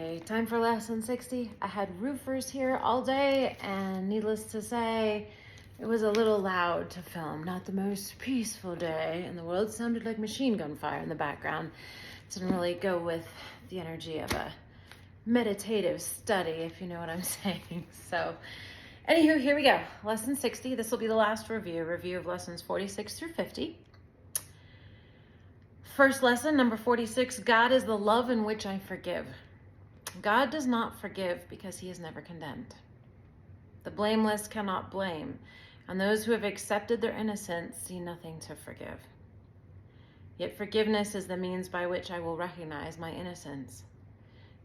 Okay, time for lesson 60. I had roofers here all day, and needless to say, it was a little loud to film. Not the most peaceful day in the world. It sounded like machine gun fire in the background. It didn't really go with the energy of a meditative study, if you know what I'm saying. So, anywho, here we go. Lesson 60. This will be the last review of lessons 46 through 50. First lesson, number 46, God is the love in which I forgive. God does not forgive because he is never condemned. The blameless cannot blame, and those who have accepted their innocence see nothing to forgive. Yet forgiveness is the means by which I will recognize my innocence.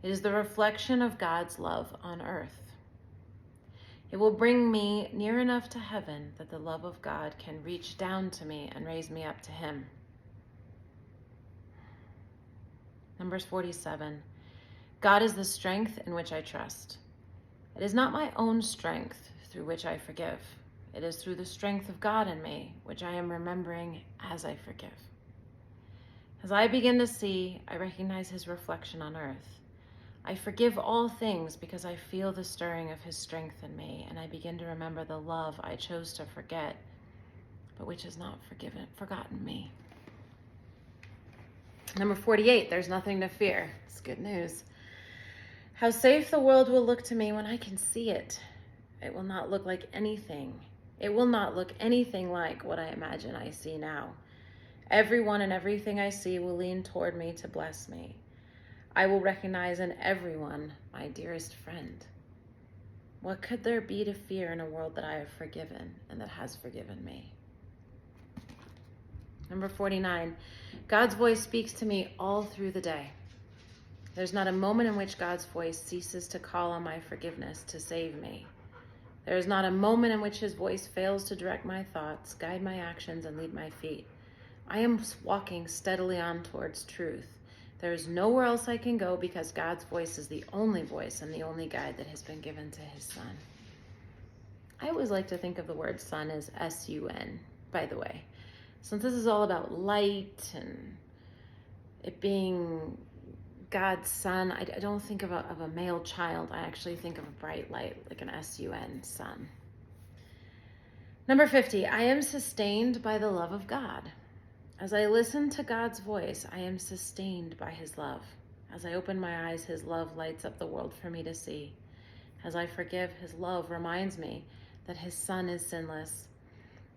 It is the reflection of God's love on earth. It will bring me near enough to heaven that the love of God can reach down to me and raise me up to him. Numbers 47. God is the strength in which I trust. It is not my own strength through which I forgive. It is through the strength of God in me, which I am remembering as I forgive. As I begin to see, I recognize his reflection on earth. I forgive all things because I feel the stirring of his strength in me, and I begin to remember the love I chose to forget, but which has not forgotten me. Number 48, there's nothing to fear. It's good news. How safe the world will look to me when I can see it. It will not look like anything. It will not look anything like what I imagine I see now. Everyone and everything I see will lean toward me to bless me. I will recognize in everyone my dearest friend. What could there be to fear in a world that I have forgiven and that has forgiven me? Number 49, God's voice speaks to me all through the day. There's not a moment in which God's voice ceases to call on my forgiveness to save me. There is not a moment in which his voice fails to direct my thoughts, guide my actions, and lead my feet. I am walking steadily on towards truth. There is nowhere else I can go because God's voice is the only voice and the only guide that has been given to his Son. I always like to think of the word son as S-U-N, by the way. Since this is all about light and it being God's son, I don't think of a male child. I actually think of a bright light, like an S-U-N, sun. Number 50, I am sustained by the love of God. As I listen to God's voice, I am sustained by his love. As I open my eyes, his love lights up the world for me to see. As I forgive, his love reminds me that his Son is sinless.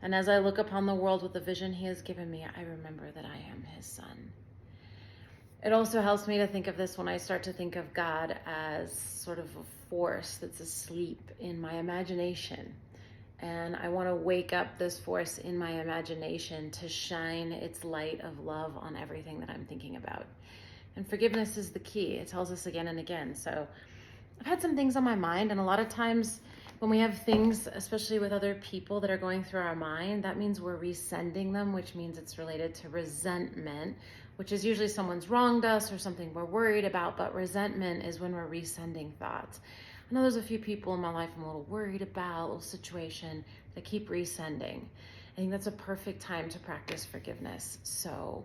And as I look upon the world with the vision he has given me, I remember that I am his son. It also helps me to think of this when I start to think of God as sort of a force that's asleep in my imagination. And I want to wake up this force in my imagination to shine its light of love on everything that I'm thinking about. And forgiveness is the key. It tells us again and again. So I've had some things on my mind, and a lot of times when we have things, especially with other people that are going through our mind, that means we're resending them, which means it's related to resentment, which is usually someone's wronged us or something we're worried about, but resentment is when we're resending thoughts. I know there's a few people in my life I'm a little worried about, a little situation that keep resending. I think that's a perfect time to practice forgiveness. So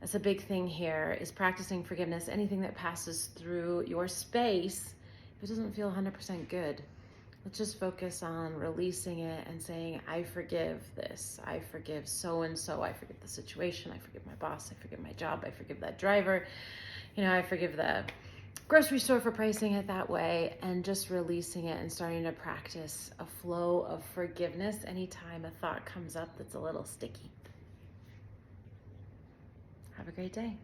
that's a big thing here, is practicing forgiveness. Anything that passes through your space, if it doesn't feel 100% good, let's just focus on releasing it and saying, I forgive this. I forgive so-and-so. I forgive the situation. I forgive my boss. I forgive my job. I forgive that driver. I forgive the grocery store for pricing it that way, and just releasing it and starting to practice a flow of forgiveness anytime a thought comes up that's a little sticky. Have a great day.